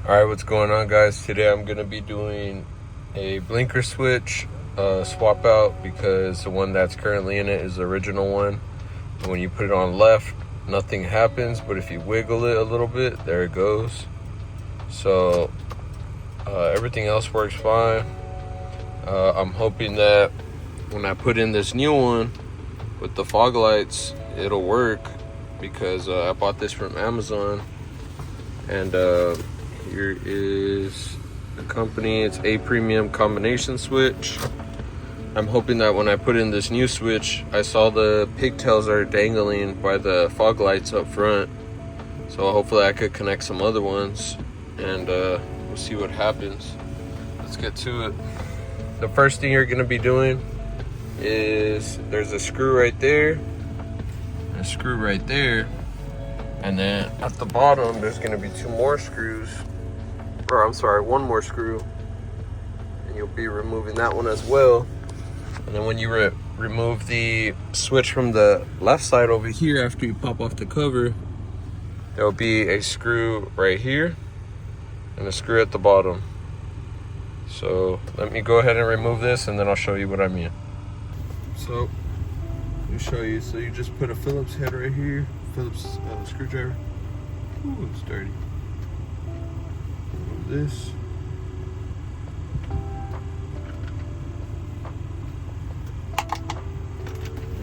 Alright, what's going on, guys? Today I'm going to be doing a blinker switch swap out because the one that's currently in it is the original one. And when you put it on left, nothing happens, but if you wiggle it a little bit, there it goes. So everything else works fine. I'm hoping that when I put in this new one with the fog lights, it'll work because I bought this from Amazon. And here is the company. It's a premium combination switch. I'm hoping that when I put in this new switch, I saw the pigtails are dangling by the fog lights up front. So hopefully I could connect some other ones and we'll see what happens. Let's get to it. The first thing you're gonna be doing is there's a screw right there, and a screw right there. And then at the bottom, there's gonna be two more screws, or I'm sorry, one more screw. And you'll be removing that one as well. And then when you remove the switch from the left side over here, after you pop off the cover, there'll be a screw right here and a screw at the bottom. So let me go ahead and remove this and then I'll show you what I mean. So let me show you. So you just put a Phillips head right here. Phillips screwdriver. Ooh, it's dirty. Remove this.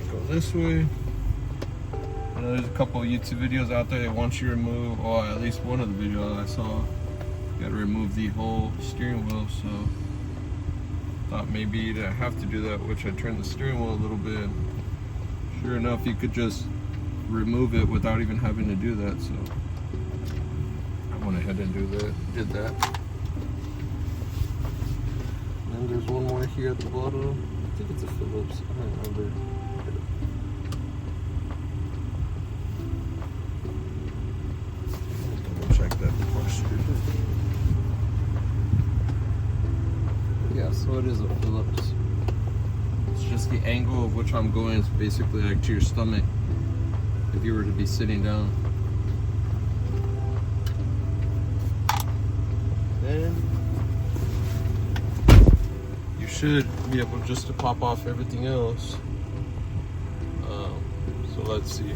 Go this way. I know there's a couple of YouTube videos out there that want you to remove, or at least one of the videos I saw, you gotta remove the whole steering wheel. So thought maybe you'd have to do that, which I turned the steering wheel a little bit. Sure enough, you could just remove it without even having to do that. So I went ahead and did that. And then there's one more here at the bottom. I think it's a Phillips, I don't remember. Double check that before I screwed it. Yeah, so it is a Phillips. It's just the angle of which I'm going is basically like to your stomach if you were to be sitting down. Then you should be able just to pop off everything else. So let's see.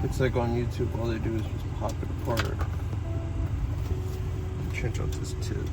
Looks like on YouTube all they do is just pop it apart. Change out this tip.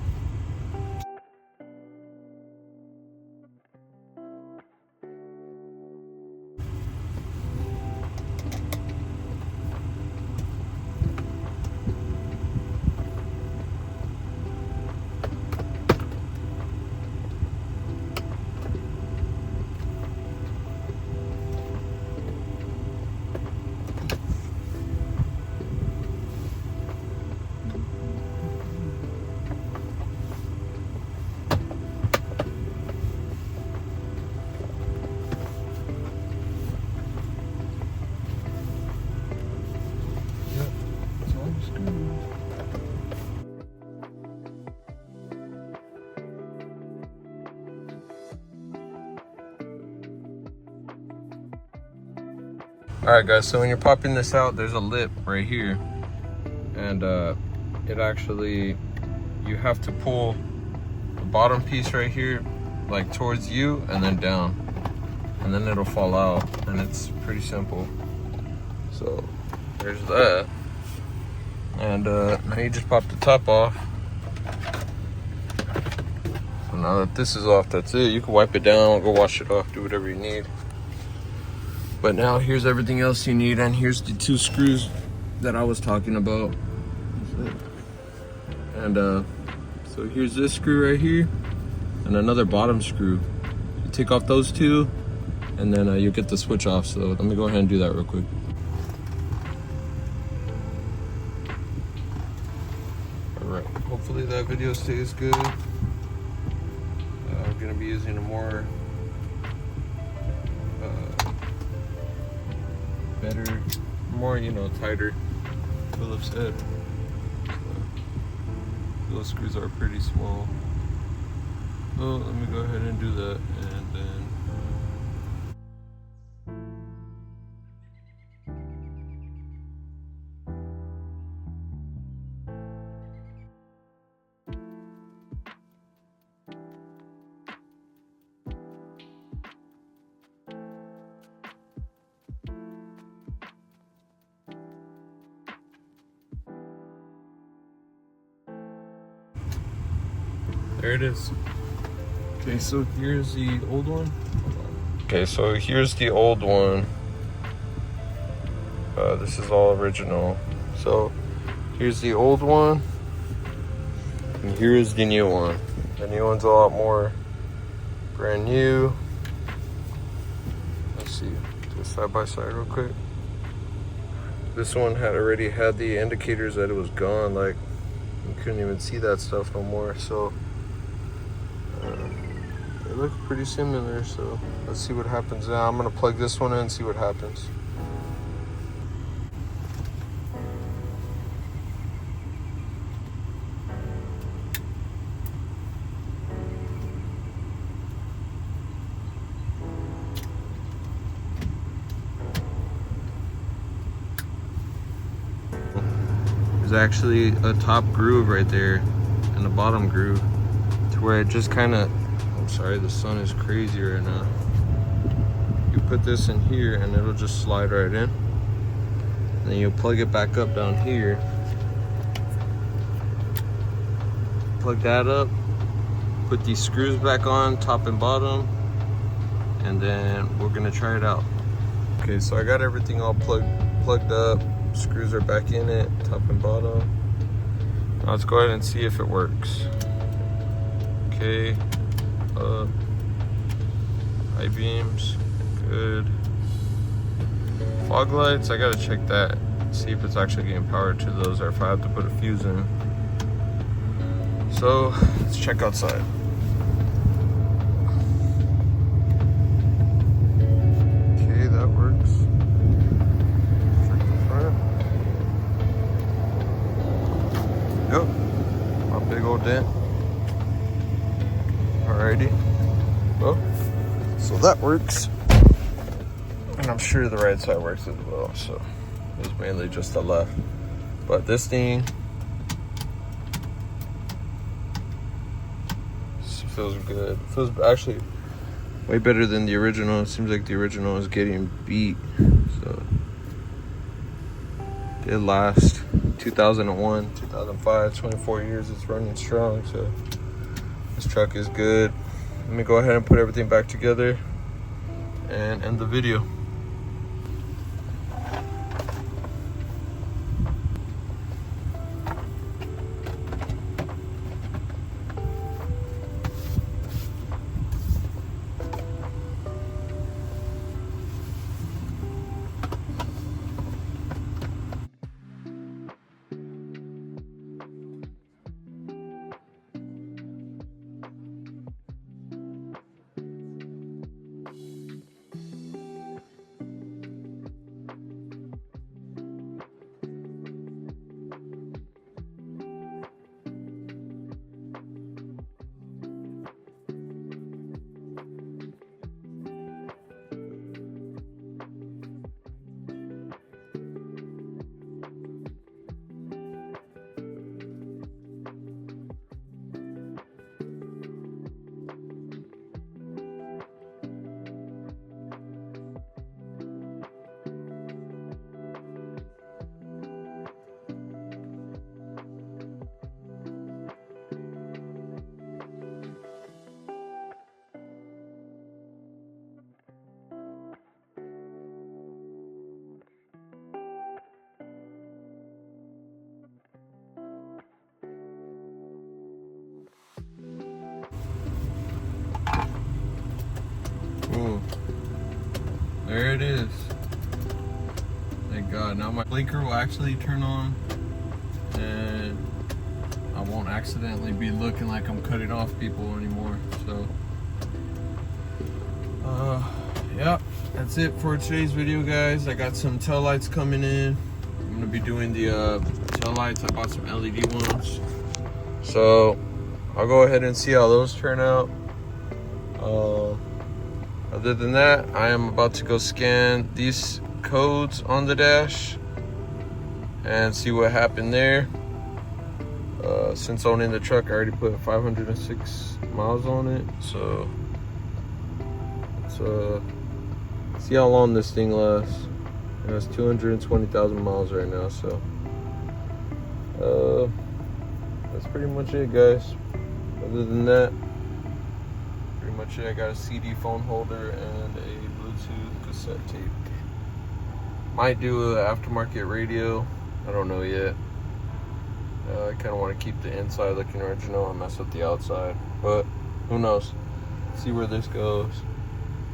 Alright guys, so when you're popping this out, there's a lip right here. And it actually, you have to pull the bottom piece right here, like towards you and then down. And then it'll fall out, and it's pretty simple. So there's that. And now you just pop the top off. So now that this is off, that's it. You can wipe it down, go wash it off, do whatever you need. But now here's everything else you need, and here's the two screws that I was talking about. And so here's this screw right here, and another bottom screw. You take off those two, and then you get the switch off. So let me go ahead and do that real quick. Alright, hopefully that video stays good. I'm gonna be using a more better, more, tighter Phillips head. Those screws are pretty small. So let me go ahead and do that, and then There it is. Okay, so here's the old one. Okay, so here's the old one. This is all original. So here's the old one, and here's the new one. The new one's a lot more brand new. Let's see, do a side by side real quick. This one had already had the indicators that it was gone. Like, you couldn't even see that stuff no more. So they look pretty similar. So let's see what happens now. I'm gonna plug this one in and see what happens. There's actually a top groove right there and a bottom groove to where it just kind of, I'm sorry, the sun is crazy right now. You put this in here and it'll just slide right in. And then you'll plug it back up down here. Plug that up, put these screws back on, top and bottom, and then we're gonna try it out. Okay, so I got everything all plugged up. Screws are back in it, top and bottom. Now let's go ahead and see if it works. Okay, up, high beams, good. Fog lights, I gotta check that, see if it's actually getting power to those or if I have to put a fuse in. So let's check outside. Okay, that works. Yep, my big old dent. Alrighty, well, so that works. And I'm sure the right side works as well, so it was mainly just the left. But this thing feels good. It feels actually way better than the original. It seems like the original is getting beat, so it lasts 2001, 2005, 24 years. It's running strong, so this truck is good. Let me go ahead and put everything back together and end the video. There it is. Thank God. Now my blinker will actually turn on and I won't accidentally be looking like I'm cutting off people anymore. So yeah, that's it for today's video, guys. I got some tail lights coming in. I'm gonna be doing the tail lights. I bought some LED ones, so I'll go ahead and see how those turn out. Other than that, I am about to go scan these codes on the dash and see what happened there. Since owning the truck, I already put 506 miles on it, so let's see how long this thing lasts. It has 220,000 miles right now, so that's pretty much it, guys. Other than that, pretty much it. I got a CD phone holder and a Bluetooth cassette tape. Might do an aftermarket radio. I don't know yet. I kind of want to keep the inside looking original and mess with the outside, but who knows? See where this goes.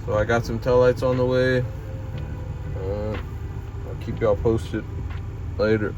So I got some taillights on the way. I'll keep y'all posted later.